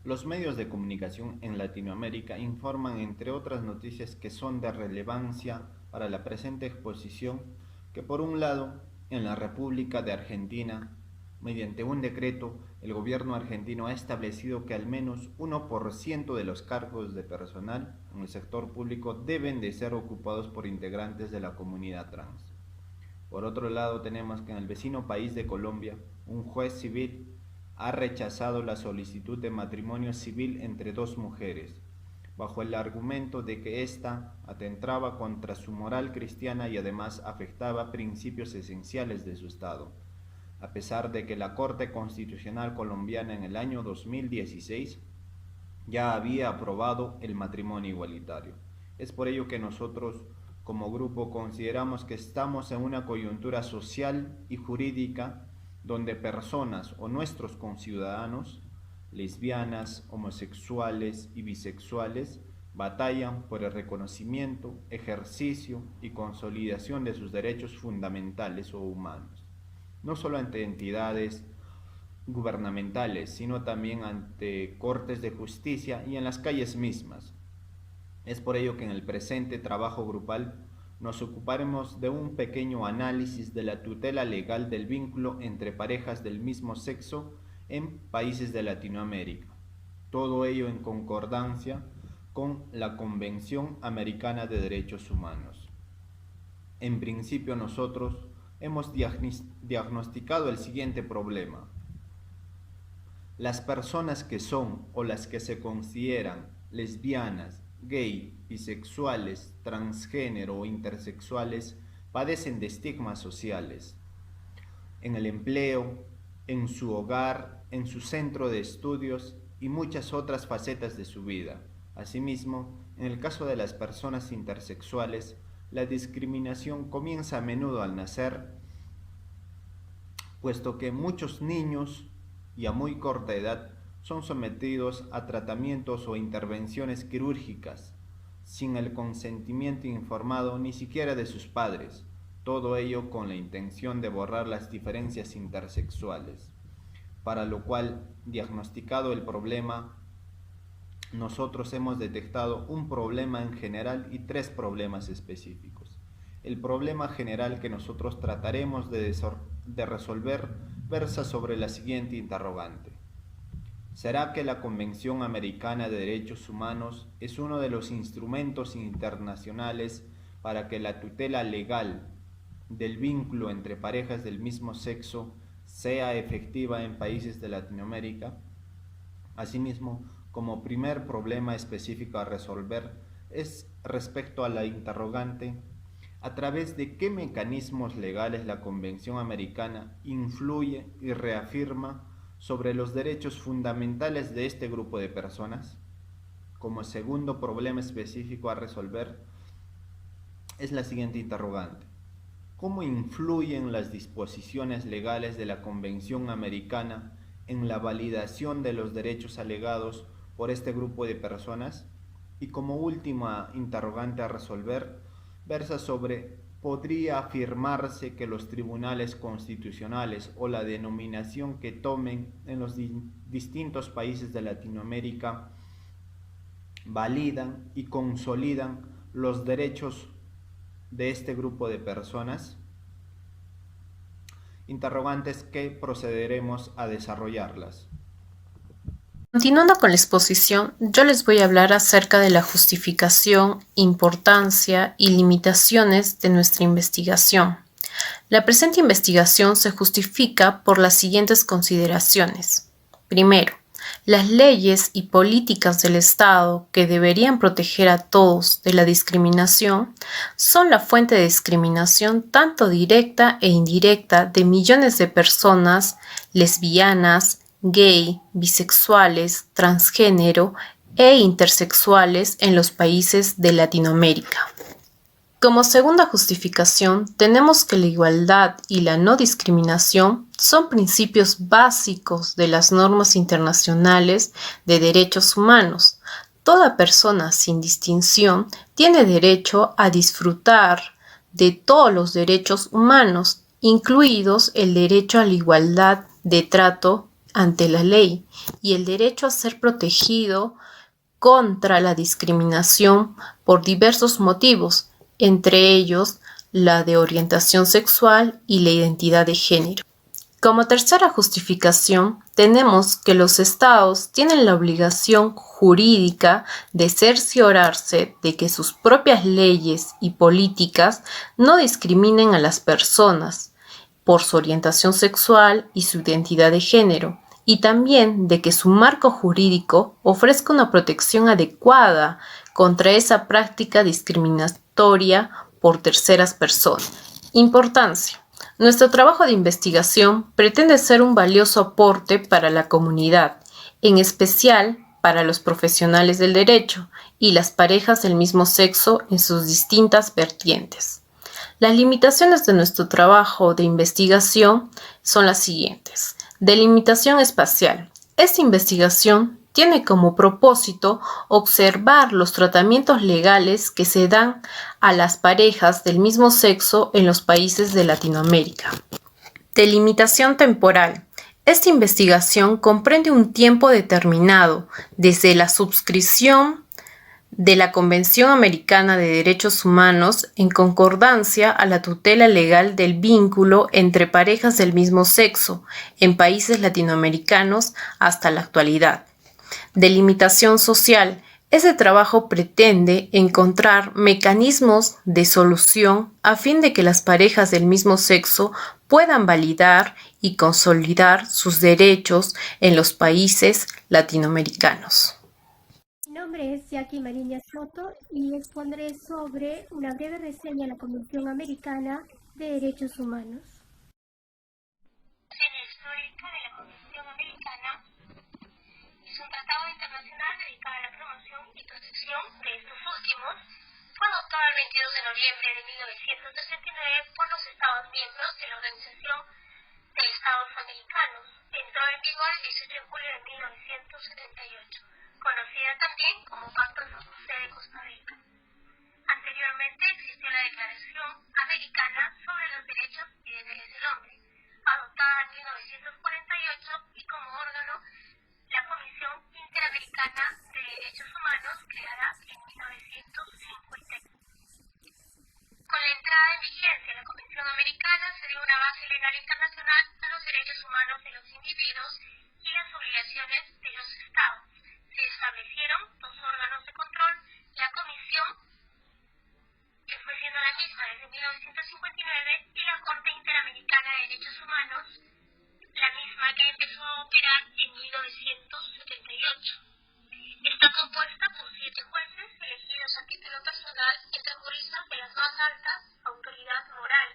Los medios de comunicación en Latinoamérica informan, entre otras noticias que son de relevancia para la presente exposición, que por un lado, en la República de Argentina, mediante un decreto, el gobierno argentino ha establecido que al menos 1% de los cargos de personal en el sector público deben de ser ocupados por integrantes de la comunidad trans. Por otro lado, tenemos que en el vecino país de Colombia, un juez civil ha rechazado la solicitud de matrimonio civil entre dos mujeres, bajo el argumento de que ésta atentaba contra su moral cristiana y además afectaba principios esenciales de su Estado, a pesar de que la Corte Constitucional colombiana en el año 2016 ya había aprobado el matrimonio igualitario. Es por ello que nosotros, como grupo, consideramos que estamos en una coyuntura social y jurídica donde personas o nuestros conciudadanos, lesbianas, homosexuales y bisexuales, batallan por el reconocimiento, ejercicio y consolidación de sus derechos fundamentales o humanos, no solo ante entidades gubernamentales, sino también ante cortes de justicia y en las calles mismas. Es por ello que en el presente trabajo grupal nos ocuparemos de un pequeño análisis de la tutela legal del vínculo entre parejas del mismo sexo en países de Latinoamérica. Todo ello en concordancia con la Convención Americana de Derechos Humanos. En principio nosotros hemos diagnosticado el siguiente problema. Las personas que son o las que se consideran lesbianas, gay, bisexuales, transgénero o intersexuales padecen de estigmas sociales en el empleo, en su hogar, en su centro de estudios y muchas otras facetas de su vida. Asimismo, en el caso de las personas intersexuales, la discriminación comienza a menudo al nacer, puesto que muchos niños y a muy corta edad son sometidos a tratamientos o intervenciones quirúrgicas sin el consentimiento informado ni siquiera de sus padres, todo ello con la intención de borrar las diferencias intersexuales, para lo cual, diagnosticado el problema, nosotros hemos detectado un problema en general y tres problemas específicos. El problema general que nosotros trataremos de resolver versa sobre la siguiente interrogante. ¿Será que la Convención Americana de Derechos Humanos es uno de los instrumentos internacionales para que la tutela legal del vínculo entre parejas del mismo sexo sea efectiva en países de Latinoamérica? Asimismo, como primer problema específico a resolver es respecto a la interrogante: ¿a través de qué mecanismos legales la Convención Americana influye y reafirma sobre los derechos fundamentales de este grupo de personas? Como segundo problema específico a resolver es la siguiente interrogante: ¿cómo influyen las disposiciones legales de la Convención Americana en la validación de los derechos alegados por este grupo de personas? Y como última interrogante a resolver versa sobre: ¿podría afirmarse que los tribunales constitucionales o la denominación que tomen en los distintos países de Latinoamérica validan y consolidan los derechos de este grupo de personas? Interrogantes que procederemos a desarrollarlas. Continuando con la exposición, yo les voy a hablar acerca de la justificación, importancia y limitaciones de nuestra investigación. La presente investigación se justifica por las siguientes consideraciones. Primero, las leyes y políticas del Estado que deberían proteger a todos de la discriminación son la fuente de discriminación tanto directa e indirecta de millones de personas lesbianas, gay, bisexuales, transgénero e intersexuales en los países de Latinoamérica. Como segunda justificación, tenemos que la igualdad y la no discriminación son principios básicos de las normas internacionales de derechos humanos. Toda persona, sin distinción, tiene derecho a disfrutar de todos los derechos humanos, incluidos el derecho a la igualdad de trato ante la ley y el derecho a ser protegido contra la discriminación por diversos motivos, entre ellos la de orientación sexual y la identidad de género. Como tercera justificación, tenemos que los estados tienen la obligación jurídica de cerciorarse de que sus propias leyes y políticas no discriminen a las personas por su orientación sexual y su identidad de género, y también de que su marco jurídico ofrezca una protección adecuada contra esa práctica discriminatoria por terceras personas. Importancia. Nuestro trabajo de investigación pretende ser un valioso aporte para la comunidad, en especial para los profesionales del derecho y las parejas del mismo sexo en sus distintas vertientes. Las limitaciones de nuestro trabajo de investigación son las siguientes. Delimitación espacial. Esta investigación tiene como propósito observar los tratamientos legales que se dan a las parejas del mismo sexo en los países de Latinoamérica. Delimitación temporal. Esta investigación comprende un tiempo determinado desde la suscripción de la Convención Americana de Derechos Humanos en concordancia a la tutela legal del vínculo entre parejas del mismo sexo en países latinoamericanos hasta la actualidad. Delimitación social. Este trabajo pretende encontrar mecanismos de solución a fin de que las parejas del mismo sexo puedan validar y consolidar sus derechos en los países latinoamericanos. Mi nombre es Jackie Mariña Soto y expondré sobre una breve reseña de la Convención Americana de Derechos Humanos. Reseña histórica de la Convención Americana es un tratado internacional dedicado a la promoción y protección de estos últimos. Fue adoptado el 22 de noviembre de 1969 por los Estados miembros de la Organización de Estados Americanos. Entró en vigor el 18 de julio de 1978. Conocida también como Pacto de San José de Costa Rica. Anteriormente existió la Declaración Americana sobre los Derechos y Deberes del Hombre, adoptada en 1948 y como órgano la Comisión Interamericana de Derechos Humanos, creada en 1950. Con la entrada en vigencia de la Convención Americana se dio una base legal internacional a los derechos humanos de los individuos y las obligaciones de los estados. Se establecieron dos órganos de control, la Comisión, que fue siendo la misma desde 1959, y la Corte Interamericana de Derechos Humanos, la misma que empezó a operar en 1978. Está compuesta por 7 jueces elegidos a título personal entre juristas de la más alta autoridad moral,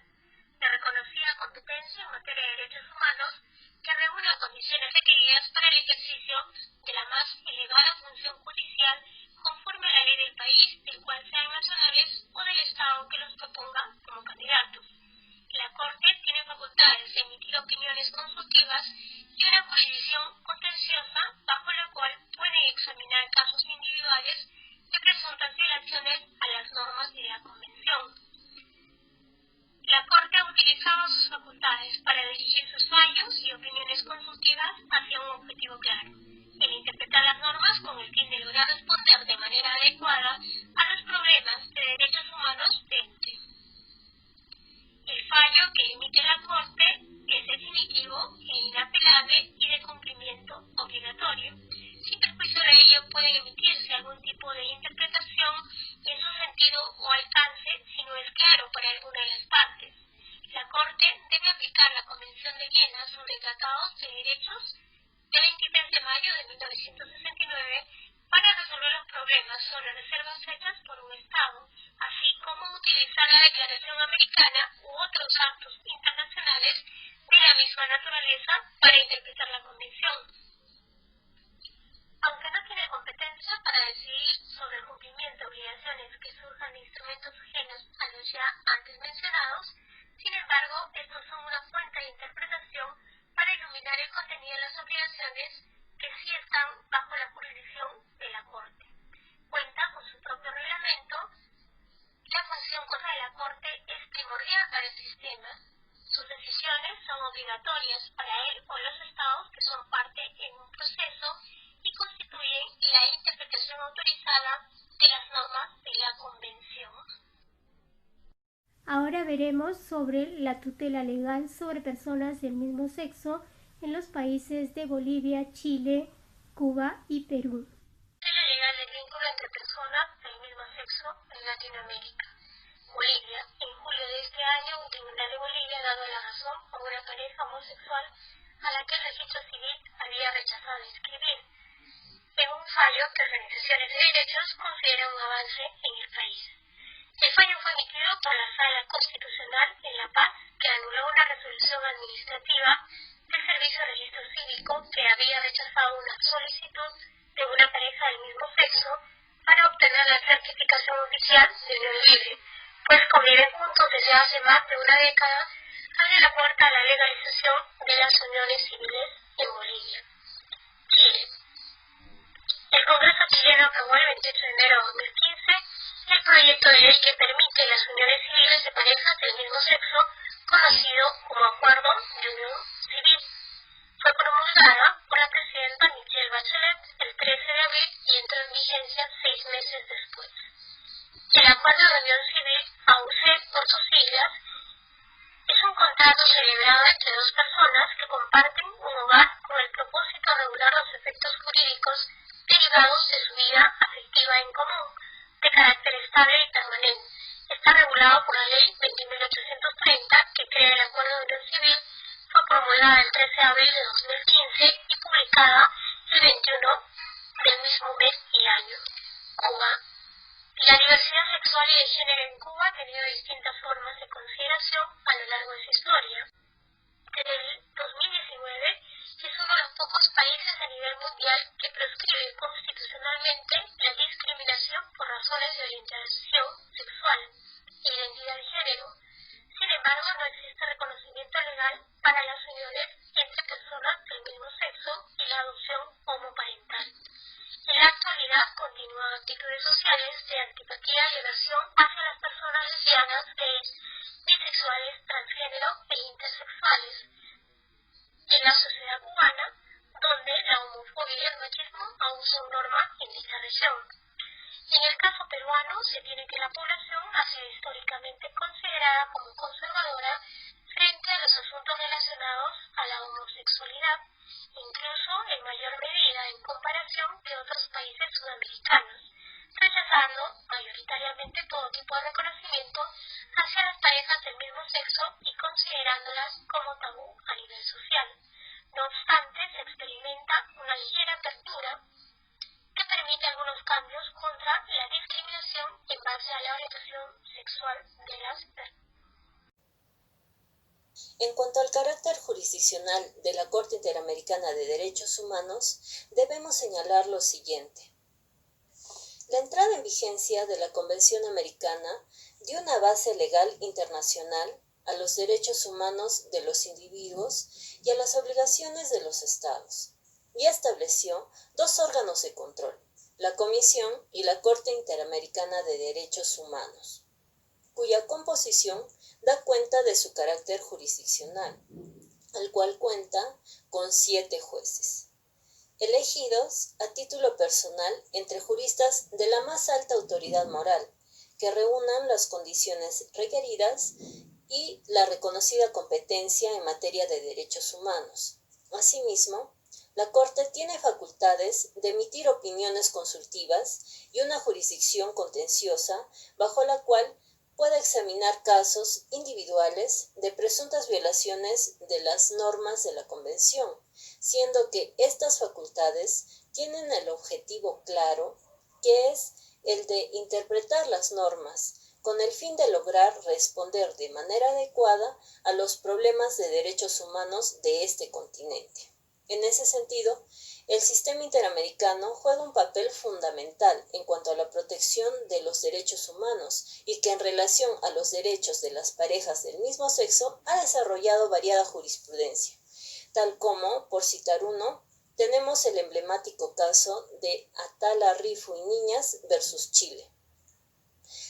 de reconocida competencia en materia de derechos humanos, que reúne las condiciones requeridas para el ejercicio de la más elevada función judicial conforme a la ley del país del cual sean nacionales o del Estado que los proponga como candidatos. La Corte tiene facultades de emitir opiniones consultivas y una jurisdicción contenciosa bajo la cual pueden examinar casos individuales de presuntas violaciones a las normas de la Convención. La Corte ha utilizado sus facultades para dirigir sus fallos y opiniones consultivas hacia un objetivo claro: el interpretar las normas con el fin de lograr responder de manera adecuada a los problemas de derechos humanos de este. El fallo que emite la Corte es definitivo e inapelable y de cumplimiento obligatorio. Sin perjuicio de ello, puede emitirse algún tipo de interpretación en su sentido o alcance si no es claro para alguna de las partes. La Corte debe aplicar la Convención de Viena sobre Tratados de Derechos de 23 de mayo de 1969 para resolver los problemas sobre reservas hechas por un Estado, así como utilizar la Declaración Americana u otros actos internacionales de la misma naturaleza para interpretar la Convención. Aunque no tiene competencia para decidir sobre el cumplimiento de obligaciones que surjan de instrumentos ajenos a los ya antes mencionados, sin embargo, estos son una fuente de interpretación para iluminar el contenido de las obligaciones que sí están bajo la jurisdicción de la Corte. Cuenta con su propio reglamento. La función contra la Corte es primordial para el sistema. Sus decisiones disposiciones son obligatorias para él o los estados que son parte en un proceso y constituyen la interpretación autorizada de las normas de la Convención. Ahora veremos sobre la tutela legal sobre personas del mismo sexo en los países de Bolivia, Chile, Cuba y Perú. Tutela legal del vínculo entre personas del mismo sexo en Latinoamérica. Bolivia. En julio de este año, un tribunal de Bolivia ha dado la razón a una pareja homosexual a la que el registro civil había rechazado inscribir, en un fallo que organizaciones de derechos consideran un avance en el país. El fallo fue emitido por la Sala Constitucional en La Paz, que anuló una resolución administrativa del Servicio de Registro Cívico que había rechazado una solicitud de una pareja del mismo sexo para obtener la certificación oficial de unión libre, pues conviven juntos desde hace más de una década, abre la puerta a la legalización de las uniones civiles en Bolivia. Chile. El Congreso chileno aprobó el 28 de enero de 2015 el proyecto de ley que permite las uniones civiles de parejas del mismo sexo, conocido como Acuerdo de Unión Civil. Fue promulgada por la presidenta Michelle Bachelet el 13 de abril y entró en vigencia 6 meses después. El Acuerdo de Unión Civil, AUC por sus siglas, es un contrato celebrado entre dos personas que comparten un hogar con el propósito de regular los efectos jurídicos derivados de su vida afectiva en común, de carácter estable y permanente. Está regulado por la Ley 20.830, que crea el Acuerdo de Unión Civil, fue promulgada el 13 de abril de 2015 y publicada el 21 del mismo mes y año. Cuba. La diversidad sexual y de género en Cuba ha tenido distintas formas de consideración a lo largo de su historia. Desde el 2019 es uno de los pocos países a nivel mundial que prescribe constitucionalmente la discriminación por razones de orientación sexual e identidad de género. Sin embargo, no existe reconocimiento legal para las uniones entre personas del mismo sexo y la adopción homoparental. En la actualidad continúan actitudes sociales de antipatía y aversión hacia las personas lesbianas, gays, bisexuales, transgénero e intersexuales. En la sociedad cubana, donde la homofobia y el machismo aún son norma en dicha región. En el caso peruano, se tiene que la población ha sido históricamente considerada como conservadora frente a los asuntos relacionados a la homosexualidad, incluso en mayor medida en comparación de otros países sudamericanos, rechazando mayoritariamente todo tipo de reconocimiento hacia las parejas del mismo sexo y considerándolas como tabú a nivel social. No obstante, se experimenta una ligera apertura que permite algunos cambios contra la discriminación en base a la orientación sexual de las personas. En cuanto al carácter jurisdiccional de la Corte Interamericana de Derechos Humanos, debemos señalar lo siguiente. La entrada en vigencia de la Convención Americana dio una base legal internacional a los derechos humanos de los individuos y a las obligaciones de los Estados, y estableció dos órganos de control, la Comisión y la Corte Interamericana de Derechos Humanos, cuya composición da cuenta de su carácter jurisdiccional, al cual cuenta con 7 jueces, elegidos a título personal entre juristas de la más alta autoridad moral, que reúnan las condiciones requeridas y la reconocida competencia en materia de derechos humanos. Asimismo, la Corte tiene facultades de emitir opiniones consultivas y una jurisdicción contenciosa bajo la cual puede examinar casos individuales de presuntas violaciones de las normas de la Convención, siendo que estas facultades tienen el objetivo claro, que es el de interpretar las normas, con el fin de lograr responder de manera adecuada a los problemas de derechos humanos de este continente. En ese sentido, el sistema interamericano juega un papel fundamental en cuanto a la protección de los derechos humanos y que en relación a los derechos de las parejas del mismo sexo ha desarrollado variada jurisprudencia, tal como, por citar uno, tenemos el emblemático caso de Atala Rifu y Niñas versus Chile,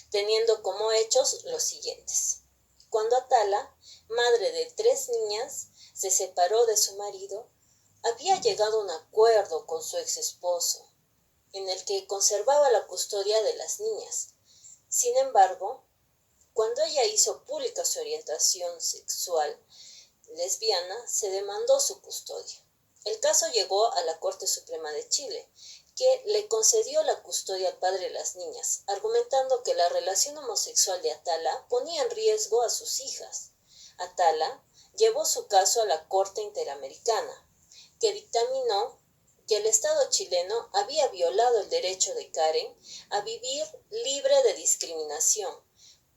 teniendo como hechos los siguientes. cuando Atala, madre de 3 niñas, se separó de su marido, había llegado a un acuerdo con su ex esposo, en el que conservaba la custodia de las niñas. Sin embargo, cuando ella hizo pública su orientación sexual lesbiana, se demandó su custodia. El caso llegó a la Corte Suprema de Chile, que le concedió la custodia al padre de las niñas, argumentando que la relación homosexual de Atala ponía en riesgo a sus hijas. Atala llevó su caso a la Corte Interamericana, que dictaminó que el Estado chileno había violado el derecho de Karen a vivir libre de discriminación,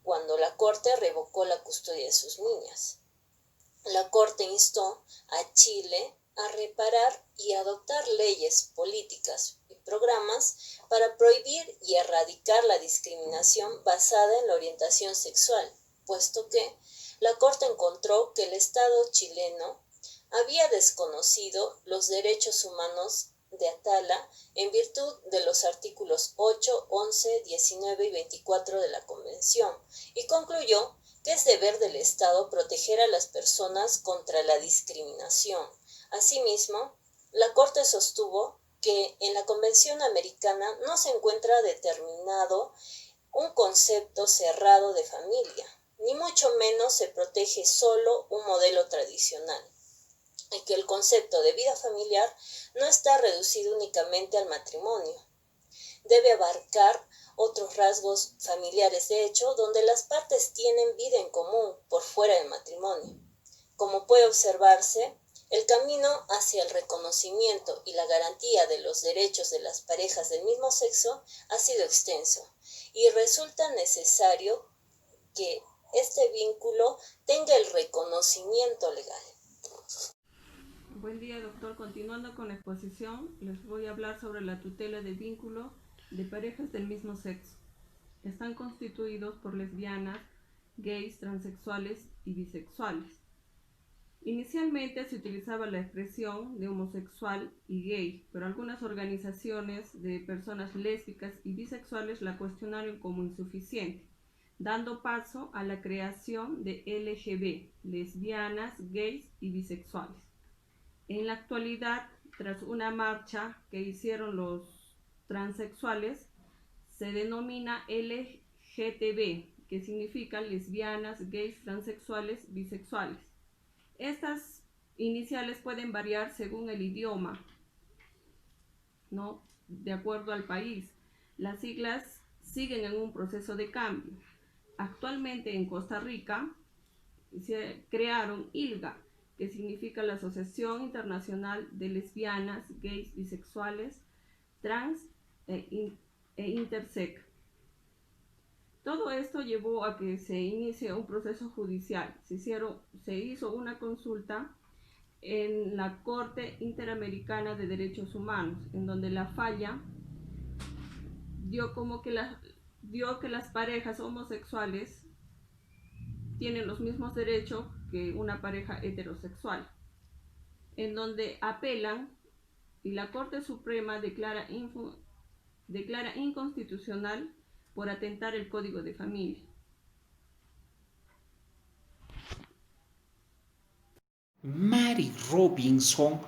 cuando la Corte revocó la custodia de sus niñas. La Corte instó a Chile a reparar y adoptar leyes, políticas y programas para prohibir y erradicar la discriminación basada en la orientación sexual, puesto que la Corte encontró que el Estado chileno había desconocido los derechos humanos de Atala en virtud de los artículos 8, 11, 19 y 24 de la Convención, y concluyó que es deber del Estado proteger a las personas contra la discriminación. Asimismo, la Corte sostuvo que en la Convención Americana no se encuentra determinado un concepto cerrado de familia, ni mucho menos se protege solo un modelo tradicional, y que el concepto de vida familiar no está reducido únicamente al matrimonio. Debe abarcar otros rasgos familiares, de hecho, donde las partes tienen vida en común por fuera del matrimonio. Como puede observarse, el camino hacia el reconocimiento y la garantía de los derechos de las parejas del mismo sexo ha sido extenso, y resulta necesario que este vínculo tenga el reconocimiento legal. Buen día, doctor. Continuando con la exposición, les voy a hablar sobre la tutela de vínculo de parejas del mismo sexo. Están constituidos por lesbianas, gays, transexuales y bisexuales. Inicialmente se utilizaba la expresión de homosexual y gay, pero algunas organizaciones de personas lésbicas y bisexuales la cuestionaron como insuficiente, dando paso a la creación de LGB, lesbianas, gays y bisexuales. En la actualidad, tras una marcha que hicieron los transexuales, se denomina LGTB, que significa lesbianas, gays, transexuales, bisexuales. Estas iniciales pueden variar según el idioma, ¿no? De acuerdo al país. Las siglas siguen en un proceso de cambio. Actualmente en Costa Rica se crearon ILGA, que significa la Asociación Internacional de Lesbianas, Gays, Bisexuales, Trans e Intersex. Todo esto llevó a que se inicie un proceso judicial. Se hizo una consulta en la Corte Interamericana de Derechos Humanos, en donde la falla dio que las parejas homosexuales tienen los mismos derechos que una pareja heterosexual, en donde apelan y la Corte Suprema declara inconstitucional por atentar el Código de Familia. Mary Robinson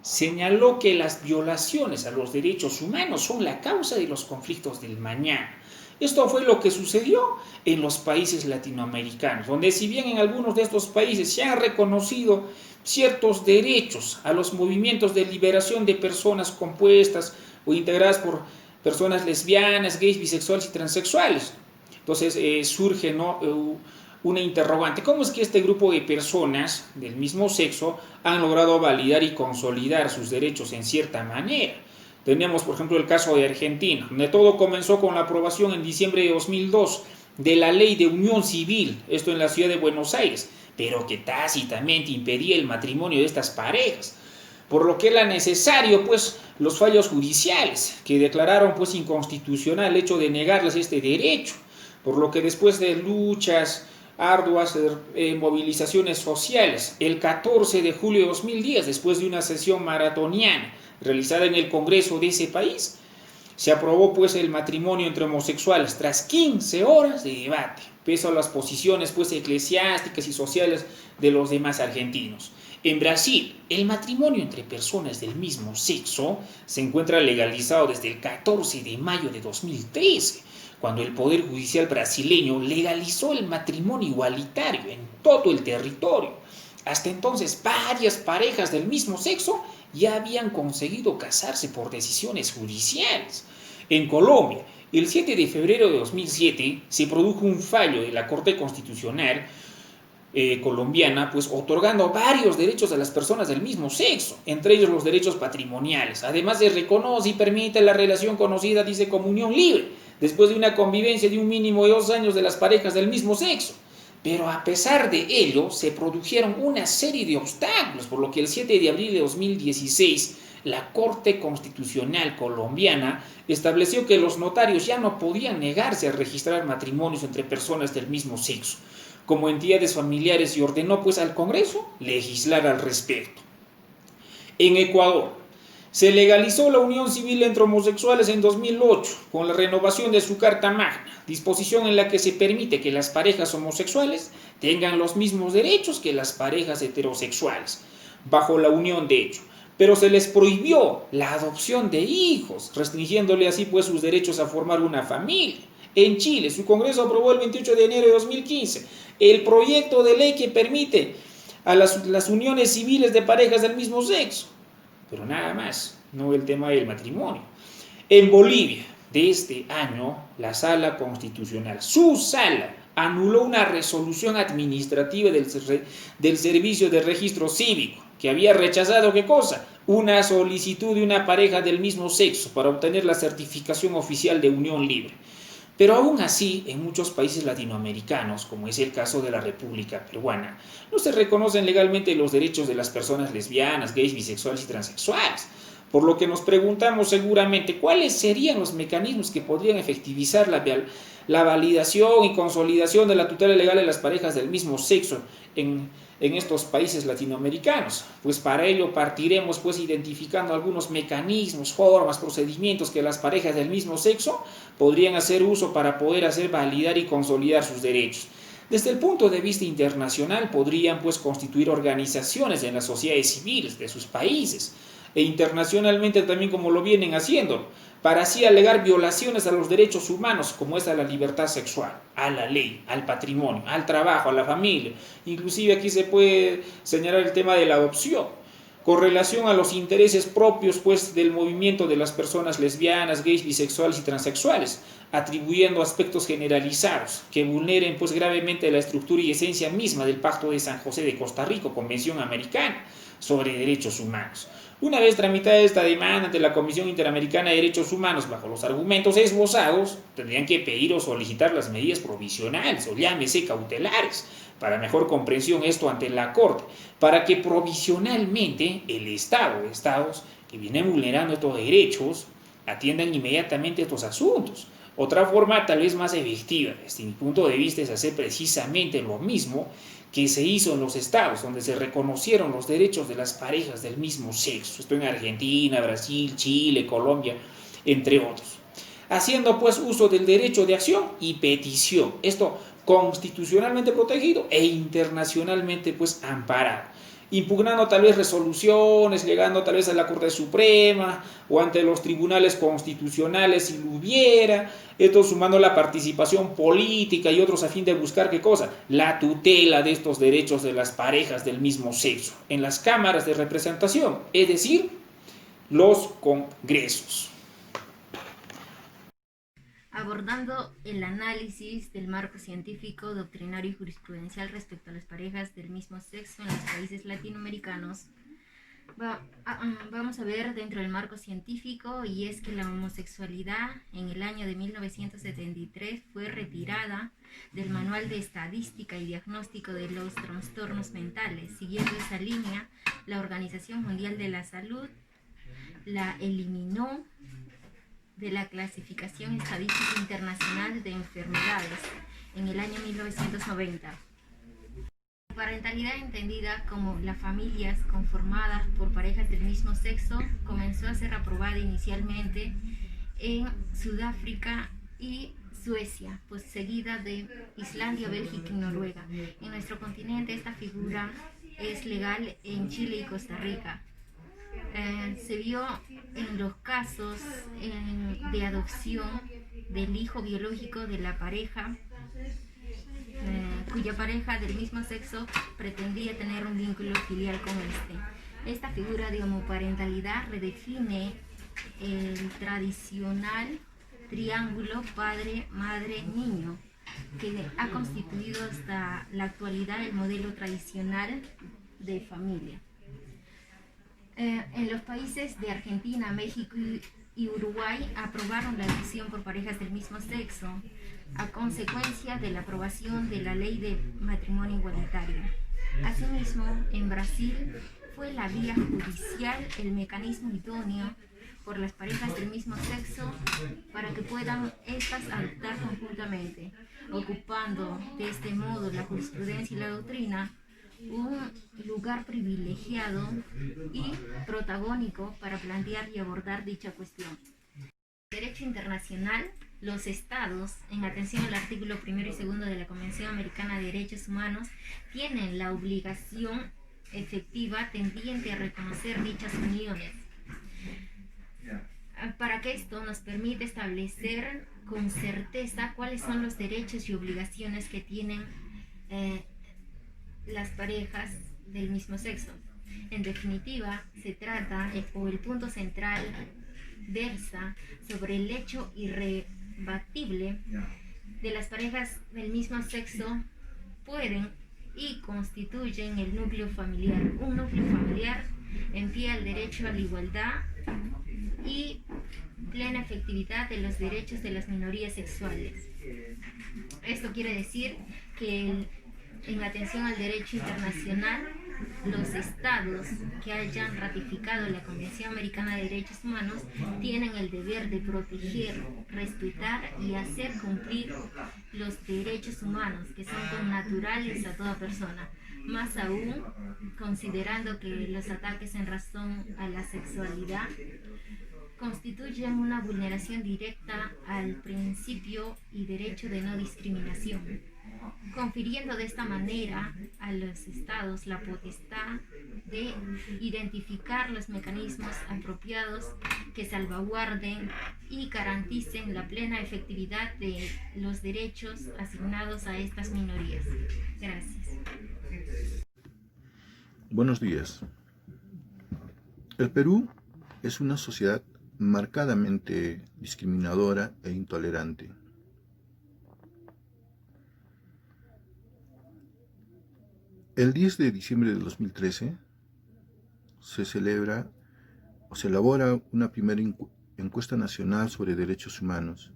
señaló que las violaciones a los derechos humanos son la causa de los conflictos del mañana. Esto fue lo que sucedió en los países latinoamericanos, donde si bien en algunos de estos países se han reconocido ciertos derechos a los movimientos de liberación de personas compuestas o integradas por personas lesbianas, gays, bisexuales y transexuales. Entonces surge, ¿no?, una interrogante. ¿Cómo es que este grupo de personas del mismo sexo han logrado validar y consolidar sus derechos en cierta manera? Tenemos, por ejemplo, el caso de Argentina, donde todo comenzó con la aprobación en diciembre de 2002 de la Ley de Unión Civil, esto en la ciudad de Buenos Aires, pero que tácitamente impedía el matrimonio de estas parejas, por lo que era necesario, pues, los fallos judiciales que declararon, pues, inconstitucional el hecho de negarles este derecho, por lo que después de luchas arduas, movilizaciones sociales, el 14 de julio de 2010, después de una sesión maratoniana realizada en el Congreso de ese país, Se aprobó pues el matrimonio entre homosexuales tras 15 horas de debate, pese a las posiciones pues eclesiásticas y sociales de los demás argentinos. En Brasil, el matrimonio entre personas del mismo sexo se encuentra legalizado desde el 14 de mayo de 2013, cuando el Poder Judicial brasileño legalizó el matrimonio igualitario en todo el territorio. Hasta entonces, varias parejas del mismo sexo ya habían conseguido casarse por decisiones judiciales. En Colombia, el 7 de febrero de 2007 se produjo un fallo de la Corte Constitucional colombiana, pues otorgando varios derechos a las personas del mismo sexo, entre ellos los derechos patrimoniales. Además se reconoce y permite la relación conocida, dice, como unión libre, después de una convivencia de un mínimo de 2 años de las parejas del mismo sexo. Pero a pesar de ello, se produjeron una serie de obstáculos, por lo que el 7 de abril de 2016, la Corte Constitucional colombiana estableció que los notarios ya no podían negarse a registrar matrimonios entre personas del mismo sexo como entidades familiares y ordenó pues al Congreso legislar al respecto. En Ecuador, se legalizó la unión civil entre homosexuales en 2008 con la renovación de su Carta Magna, disposición en la que se permite que las parejas homosexuales tengan los mismos derechos que las parejas heterosexuales, bajo la unión de hecho, pero se les prohibió la adopción de hijos, restringiéndole así pues sus derechos a formar una familia. En Chile, su Congreso aprobó el 28 de enero de 2015 el proyecto de ley que permite a las uniones civiles de parejas del mismo sexo, pero nada más, no el tema del matrimonio. En Bolivia, de este año, la Sala Constitucional, su sala, anuló una resolución administrativa del Servicio de Registro Cívico, que había rechazado, ¿qué cosa? Una solicitud de una pareja del mismo sexo para obtener la certificación oficial de unión libre. Pero aún así, en muchos países latinoamericanos, como es el caso de la República Peruana, no se reconocen legalmente los derechos de las personas lesbianas, gays, bisexuales y transexuales. Por lo que nos preguntamos seguramente cuáles serían los mecanismos que podrían efectivizar la validación y consolidación de la tutela legal de las parejas del mismo sexo en estos países latinoamericanos. Pues para ello partiremos pues identificando algunos mecanismos, formas, procedimientos que las parejas del mismo sexo podrían hacer uso para poder hacer validar y consolidar sus derechos. Desde el punto de vista internacional podrían pues constituir organizaciones en las sociedades civiles de sus países e internacionalmente también como lo vienen haciendo, para así alegar violaciones a los derechos humanos como es a la libertad sexual, a la ley, al patrimonio, al trabajo, a la familia. Inclusive aquí se puede señalar el tema de la adopción, con relación a los intereses propios pues del movimiento de las personas lesbianas, gays, bisexuales y transexuales, atribuyendo aspectos generalizados que vulneren pues gravemente la estructura y esencia misma del Pacto de San José de Costa Rica, Convención Americana sobre Derechos Humanos. Una vez tramitada esta demanda ante la Comisión Interamericana de Derechos Humanos bajo los argumentos esbozados, tendrían que pedir o solicitar las medidas provisionales o llámese cautelares para mejor comprensión esto ante la Corte, para que provisionalmente el Estado o estados que vienen vulnerando estos derechos atiendan inmediatamente estos asuntos. Otra forma tal vez más efectiva, desde mi punto de vista, es hacer precisamente lo mismo que se hizo en los estados, donde se reconocieron los derechos de las parejas del mismo sexo. Esto en Argentina, Brasil, Chile, Colombia, entre otros. Haciendo pues uso del derecho de acción y petición. Esto constitucionalmente protegido e internacionalmente pues amparado. Impugnando tal vez resoluciones, llegando tal vez a la Corte Suprema o ante los tribunales constitucionales si lo hubiera, esto sumando la participación política y otros a fin de buscar ¿qué cosa? La tutela de estos derechos de las parejas del mismo sexo en las cámaras de representación, es decir, los congresos. Abordando el análisis del marco científico, doctrinario y jurisprudencial respecto a las parejas del mismo sexo en los países latinoamericanos, vamos a ver dentro del marco científico, y es que la homosexualidad en el año de 1973 fue retirada del Manual de Estadística y Diagnóstico de los Trastornos Mentales. Siguiendo esa línea, la Organización Mundial de la Salud la eliminó de la Clasificación Estadística Internacional de Enfermedades en el año 1990. La parentalidad, entendida como las familias conformadas por parejas del mismo sexo, comenzó a ser aprobada inicialmente en Sudáfrica y Suecia, pues seguida de Islandia, Bélgica y Noruega. En nuestro continente esta figura es legal en Chile y Costa Rica. Se vio en los casos de adopción del hijo biológico de la pareja, cuya pareja del mismo sexo pretendía tener un vínculo filial con este. Esta figura de homoparentalidad redefine el tradicional triángulo padre, madre, niño, que ha constituido hasta la actualidad el modelo tradicional de familia. En los países de Argentina, México y Uruguay aprobaron la adopción por parejas del mismo sexo a consecuencia de la aprobación de la ley de matrimonio igualitario. Asimismo, en Brasil fue la vía judicial el mecanismo idóneo por las parejas del mismo sexo para que puedan estas adoptar conjuntamente, ocupando de este modo la jurisprudencia y la doctrina un lugar privilegiado y protagónico para plantear y abordar dicha cuestión. En derecho internacional, los estados, en atención al artículo 1 y 2 de la Convención Americana de Derechos Humanos, tienen la obligación efectiva tendiente a reconocer dichas uniones, para que esto nos permite establecer con certeza cuáles son los derechos y obligaciones que tienen las parejas del mismo sexo. En definitiva, se trata, o el punto central versa sobre el hecho irrebatible de las parejas del mismo sexo pueden y constituyen el núcleo familiar. Un núcleo familiar en pie al derecho a la igualdad y plena efectividad de los derechos de las minorías sexuales. Esto quiere decir que en atención al derecho internacional, los estados que hayan ratificado la Convención Americana de Derechos Humanos tienen el deber de proteger, respetar y hacer cumplir los derechos humanos que son connaturales a toda persona, más aún considerando que los ataques en razón a la sexualidad constituyen una vulneración directa al principio y derecho de no discriminación, confiriendo de esta manera a los estados la potestad de identificar los mecanismos apropiados que salvaguarden y garanticen la plena efectividad de los derechos asignados a estas minorías. Gracias. Buenos días. El Perú es una sociedad marcadamente discriminadora e intolerante. El 10 de diciembre de 2013 se elabora una primera encuesta nacional sobre derechos humanos.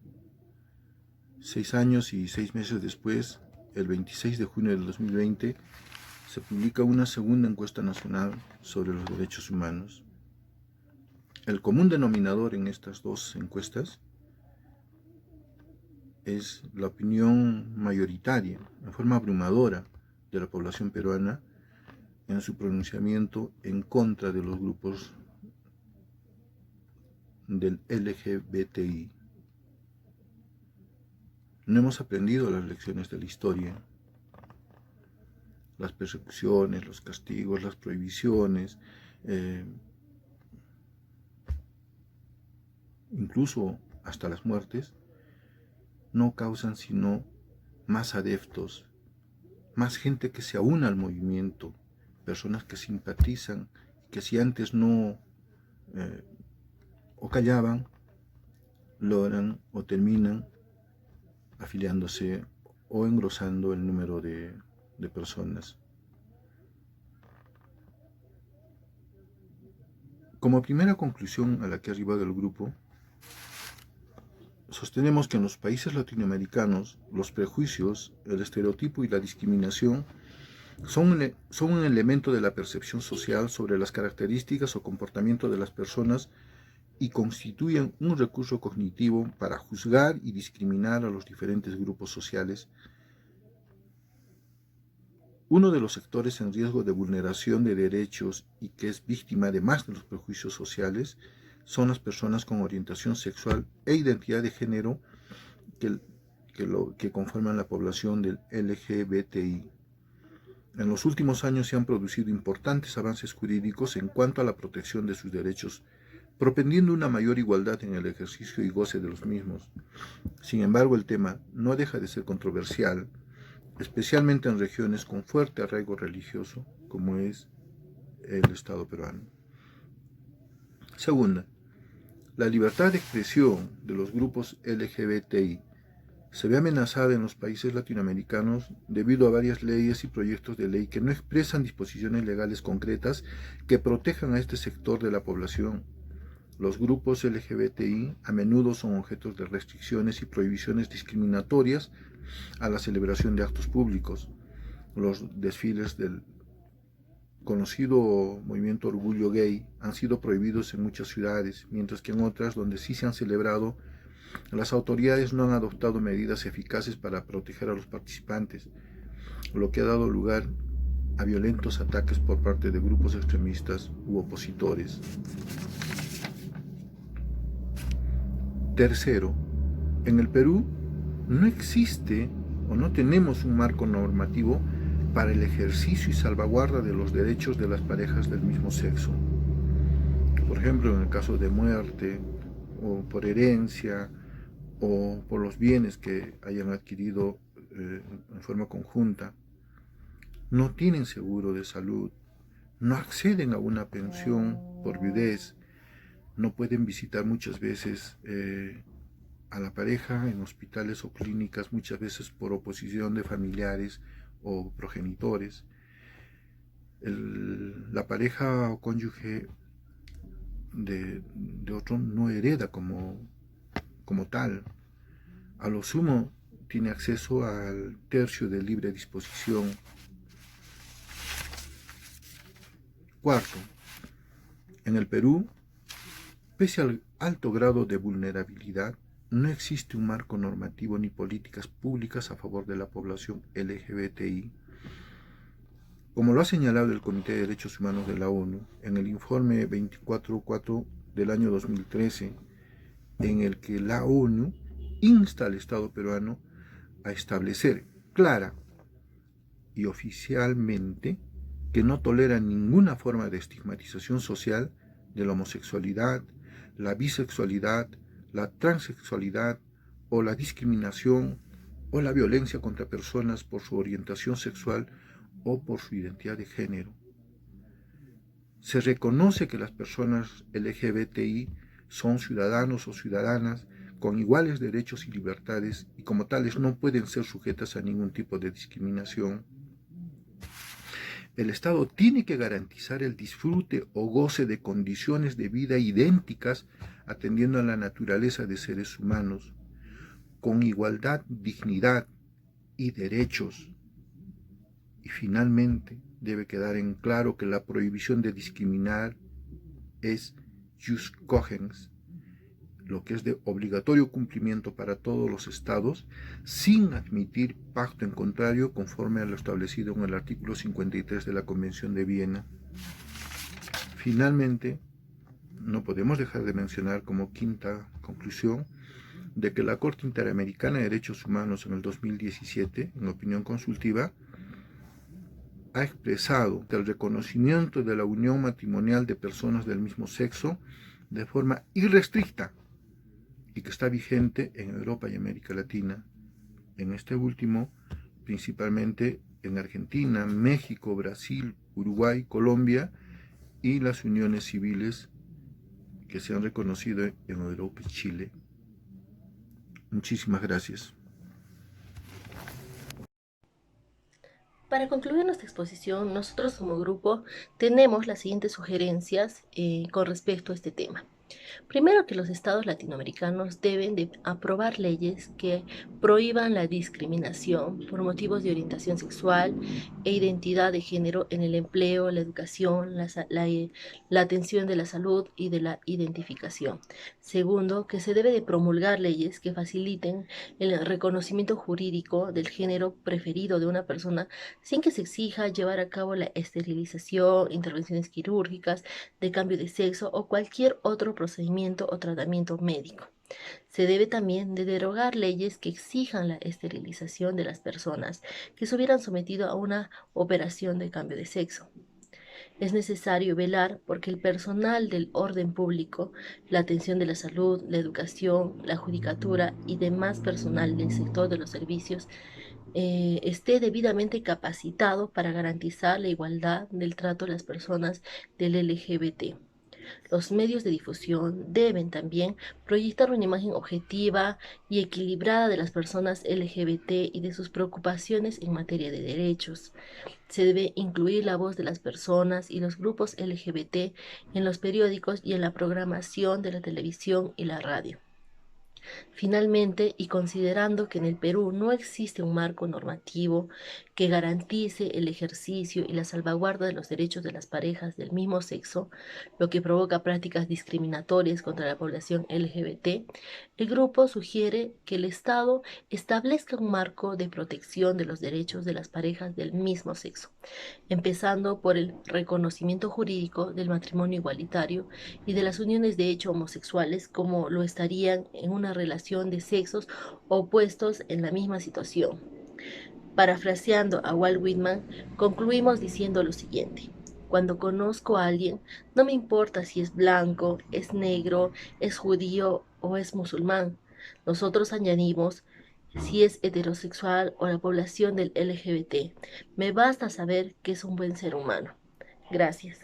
6 años y 6 meses después, el 26 de junio del 2020, se publica una segunda encuesta nacional sobre los derechos humanos. El común denominador en estas dos encuestas es la opinión mayoritaria, en forma abrumadora, de la población peruana en su pronunciamiento en contra de los grupos del LGBTI. No hemos aprendido las lecciones de la historia. Las persecuciones, los castigos, las prohibiciones, incluso hasta las muertes, no causan sino más adeptos, más gente que se aúna al movimiento, personas que simpatizan, que si antes no o callaban, logran o terminan afiliándose o engrosando el número de personas. Como primera conclusión a la que ha arribado el grupo, sostenemos que en los países latinoamericanos los prejuicios, el estereotipo y la discriminación son un elemento de la percepción social sobre las características o comportamiento de las personas y constituyen un recurso cognitivo para juzgar y discriminar a los diferentes grupos sociales. Uno de los sectores en riesgo de vulneración de derechos y que es víctima además de los prejuicios sociales son las personas con orientación sexual e identidad de género que conforman la población del LGBTI. En los últimos años se han producido importantes avances jurídicos en cuanto a la protección de sus derechos, propendiendo una mayor igualdad en el ejercicio y goce de los mismos. Sin embargo, el tema no deja de ser controversial, especialmente en regiones con fuerte arraigo religioso, como es el Estado peruano. Segunda, la libertad de expresión de los grupos LGBTI se ve amenazada en los países latinoamericanos debido a varias leyes y proyectos de ley que no expresan disposiciones legales concretas que protejan a este sector de la población. Los grupos LGBTI a menudo son objetos de restricciones y prohibiciones discriminatorias a la celebración de actos públicos. Los desfiles del conocido movimiento Orgullo Gay han sido prohibidos en muchas ciudades, mientras que en otras, donde sí se han celebrado, las autoridades no han adoptado medidas eficaces para proteger a los participantes, lo que ha dado lugar a violentos ataques por parte de grupos extremistas u opositores. Tercero, en el Perú no existe o no tenemos un marco normativo para el ejercicio y salvaguarda de los derechos de las parejas del mismo sexo. Por ejemplo, en el caso de muerte, o por herencia, o por los bienes que hayan adquirido en forma conjunta, no tienen seguro de salud, no acceden a una pensión por viudez, no pueden visitar muchas veces a la pareja en hospitales o clínicas, muchas veces por oposición de familiares o progenitores. La pareja o cónyuge de otro no hereda como tal. A lo sumo tiene acceso al tercio de libre disposición. Cuarto, en el Perú, pese al alto grado de vulnerabilidad, no existe un marco normativo ni políticas públicas a favor de la población LGBTI. Como lo ha señalado el Comité de Derechos Humanos de la ONU en el informe 24.4 del año 2013, en el que la ONU insta al Estado peruano a establecer clara y oficialmente que no tolera ninguna forma de estigmatización social de la homosexualidad, la bisexualidad, la transexualidad o la discriminación o la violencia contra personas por su orientación sexual o por su identidad de género. Se reconoce que las personas LGBTI son ciudadanos o ciudadanas con iguales derechos y libertades y como tales no pueden ser sujetas a ningún tipo de discriminación. El Estado tiene que garantizar el disfrute o goce de condiciones de vida idénticas atendiendo a la naturaleza de seres humanos, con igualdad, dignidad y derechos. Y finalmente debe quedar en claro que la prohibición de discriminar es jus cogens, lo que es de obligatorio cumplimiento para todos los estados, sin admitir pacto en contrario conforme a lo establecido en el artículo 53 de la Convención de Viena. Finalmente, no podemos dejar de mencionar como quinta conclusión de que la Corte Interamericana de Derechos Humanos en el 2017, en opinión consultiva, ha expresado que el reconocimiento de la unión matrimonial de personas del mismo sexo de forma irrestricta y que está vigente en Europa y América Latina, en este último principalmente en Argentina, México, Brasil, Uruguay, Colombia y las uniones civiles que se han reconocido en Europa y Chile. Muchísimas gracias. Para concluir nuestra exposición, nosotros como grupo tenemos las siguientes sugerencias con respecto a este tema. Primero, que los estados latinoamericanos deben de aprobar leyes que prohíban la discriminación por motivos de orientación sexual e identidad de género en el empleo, la educación, la atención de la salud y de la identificación. Segundo, que se debe de promulgar leyes que faciliten el reconocimiento jurídico del género preferido de una persona sin que se exija llevar a cabo la esterilización, intervenciones quirúrgicas de cambio de sexo o cualquier otro procedimiento o tratamiento médico. Se debe también de derogar leyes que exijan la esterilización de las personas que se hubieran sometido a una operación de cambio de sexo. Es necesario velar porque el personal del orden público, la atención de la salud, la educación, la judicatura y demás personal del sector de los servicios esté debidamente capacitado para garantizar la igualdad del trato de las personas del LGBT. Los medios de difusión deben también proyectar una imagen objetiva y equilibrada de las personas LGBT y de sus preocupaciones en materia de derechos. Se debe incluir la voz de las personas y los grupos LGBT en los periódicos y en la programación de la televisión y la radio. Finalmente, y considerando que en el Perú no existe un marco normativo que garantice el ejercicio y la salvaguarda de los derechos de las parejas del mismo sexo, lo que provoca prácticas discriminatorias contra la población LGBT, el grupo sugiere que el Estado establezca un marco de protección de los derechos de las parejas del mismo sexo, empezando por el reconocimiento jurídico del matrimonio igualitario y de las uniones de hecho homosexuales como lo estarían en una relación de sexos opuestos en la misma situación. Parafraseando a Walt Whitman, concluimos diciendo lo siguiente: cuando conozco a alguien, no me importa si es blanco, es negro, es judío o es musulmán. Nosotros añadimos si es heterosexual o la población del LGBT. Me basta saber que es un buen ser humano. Gracias.